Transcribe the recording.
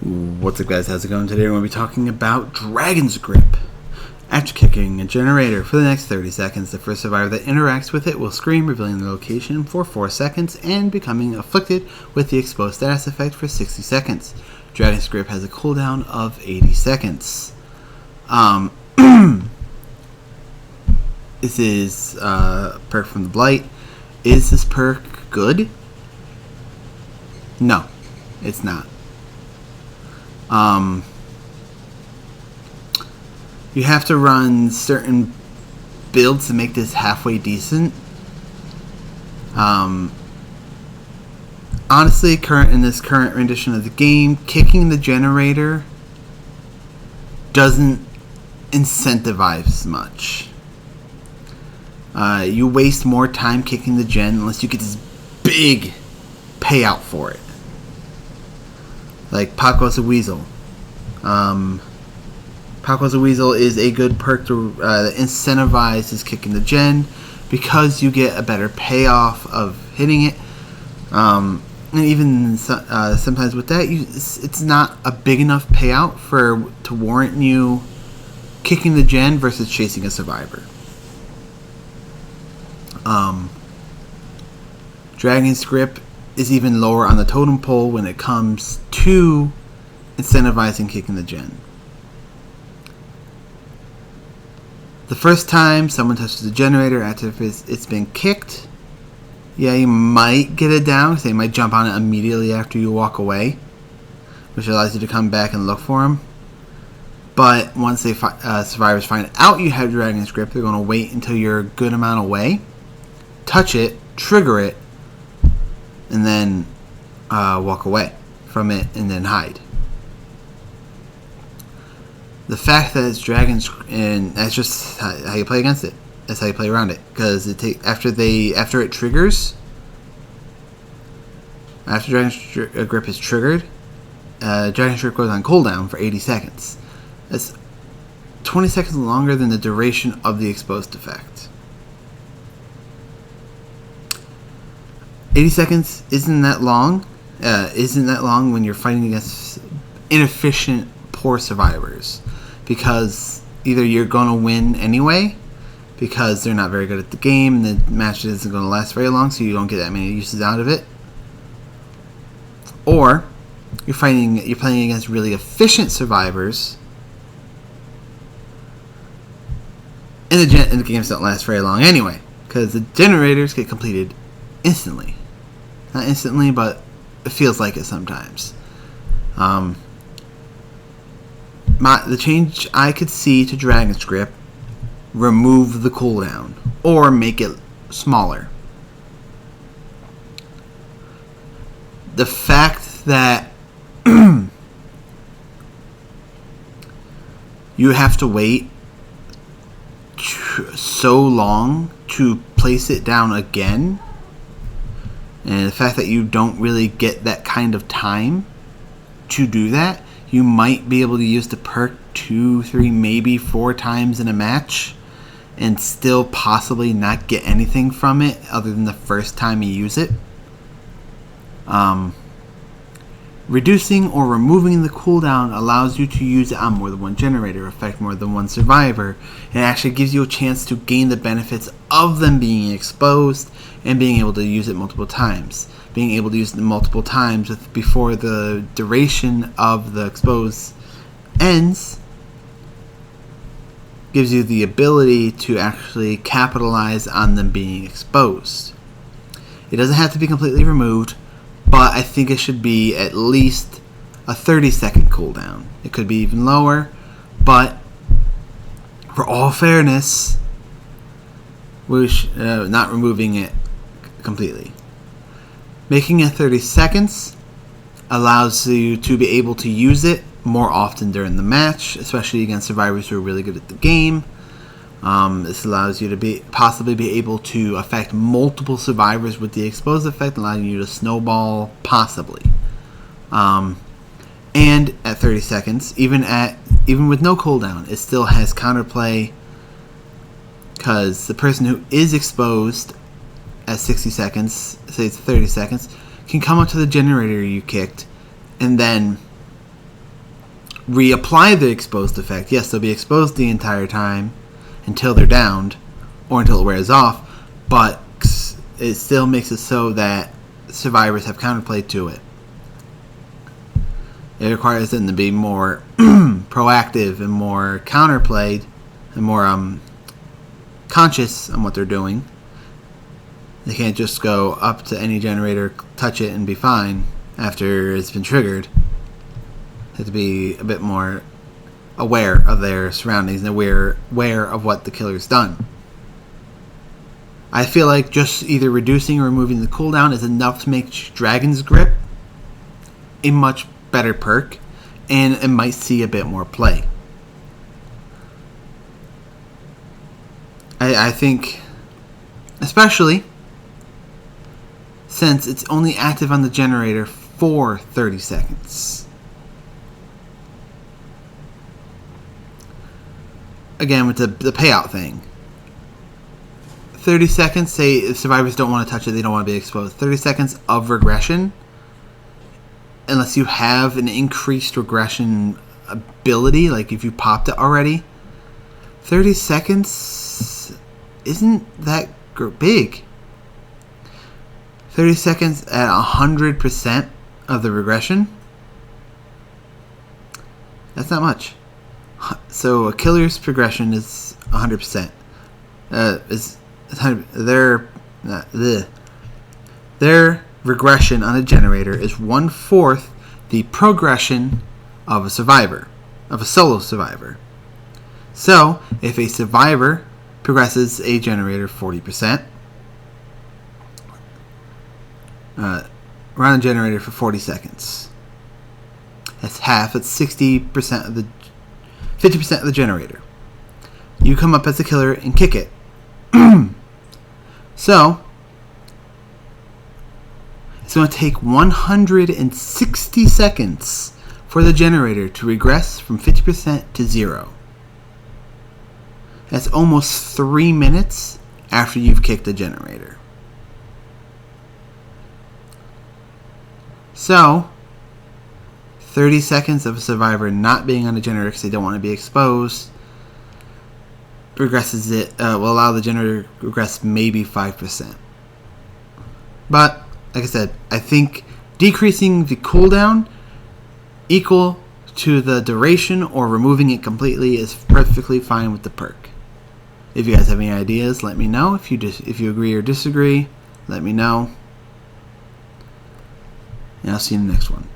What's up, guys? How's it going? Today we're going to be talking about Dragon's Grip. After kicking a generator for the next 30 seconds, the first survivor that interacts with it will scream, revealing their location for 4 seconds and becoming afflicted with the exposed status effect for 60 seconds. Dragon's Grip has a cooldown of 80 seconds. This is Perk from the Blight. Is this perk good? No, it's not. You have to run certain builds to make this halfway decent. Honestly, in this current rendition of the game, kicking the generator doesn't incentivize much. You waste more time kicking the gen unless you get this big payout for it. Like Paco's a Weasel. Paco's a Weasel is a good perk that incentivizes kicking the gen because you get a better payoff of hitting it. And even sometimes with that, it's not a big enough payout to warrant you kicking the gen versus chasing a survivor. Dragon's Grip is even lower on the totem pole when it comes to incentivizing kicking the gen. The first time someone touches the generator after it's been kicked, yeah, you might get it down because they might jump on it immediately after you walk away, which allows you to come back and look for them. But once survivors find out you have Dragon's Grip, they're going to wait until you're a good amount away, touch it, trigger it, and then walk away from it and then hide. The fact that it's Dragon's, and that's just how you play against it. That's how you play around it. Because after it triggers, after Dragon's Grip is triggered, Dragon's Grip goes on cooldown for 80 seconds. That's 20 seconds longer than the duration of the exposed effect. 80 seconds isn't that long. Isn't that long when you're fighting against inefficient, poor survivors. Because either you're going to win anyway, because they're not very good at the game, and the match isn't going to last very long, so you don't get that many uses out of it. Or you're playing against really efficient survivors, and the games don't last very long anyway, because the generators get completed instantly. Not instantly, but it feels like it sometimes. The change I could see to Dragon's Grip: remove the cooldown or make it smaller. The fact that you have to wait so long to place it down again, and the fact that you don't really get that kind of time to do that, you might be able to use the perk 2, 3, maybe 4 times in a match and still possibly not get anything from it other than the first time you use it. Reducing or removing the cooldown allows you to use it on more than one generator, affect more than one survivor, and actually gives you a chance to gain the benefits of them being exposed and being able to use it multiple times. Being able to use it multiple times before the duration of the expose ends gives you the ability to actually capitalize on them being exposed. It doesn't have to be completely removed, but I think it should be at least a 30-second cooldown. It could be even lower, but for all fairness, we're not removing it completely. Making it 30 seconds allows you to be able to use it more often during the match, especially against survivors who are really good at the game. This allows you to possibly be able to affect multiple survivors with the exposed effect, allowing you to snowball possibly. And at 30 seconds, even with no cooldown, it still has counterplay, because the person who is exposed at 60 seconds, say it's 30 seconds, can come up to the generator you kicked and then reapply the exposed effect. Yes, they'll be exposed the entire time until they're downed or until it wears off, but it still makes it so that survivors have counterplay to it. It requires them to be more proactive and more counterplayed and more conscious on what they're doing. They can't just go up to any generator, touch it, and be fine after it's been triggered. They have to be a bit more aware of their surroundings and aware of what the killer's done. I feel like just either reducing or removing the cooldown is enough to make Dragon's Grip a much better perk, and it might see a bit more play. I think, especially since it's only active on the generator for 30 seconds. Again, with the payout thing. 30 seconds, say if survivors don't want to touch it, they don't want to be exposed. 30 seconds of regression, unless you have an increased regression ability, like if you popped it already, 30 seconds isn't that big. 30 seconds at 100% of the regression, that's not much. So a killer's progression is 100%. Their regression on a generator is 1/4 the progression of a survivor, of a solo survivor. So if a survivor progresses a generator 40%, run a generator for 40 seconds. That's half. That's 60% of the 50% of the generator. You come up as a killer and kick it. So it's going to take 160 seconds for the generator to regress from 50% to 0. That's almost 3 minutes after you've kicked the generator. So 30 seconds of a survivor not being on a generator because they don't want to be exposed regresses it, will allow the generator to regress maybe 5%. But, like I said, I think decreasing the cooldown equal to the duration or removing it completely is perfectly fine with the perk. If you guys have any ideas, let me know. If you agree or disagree, let me know. And I'll see you in the next one.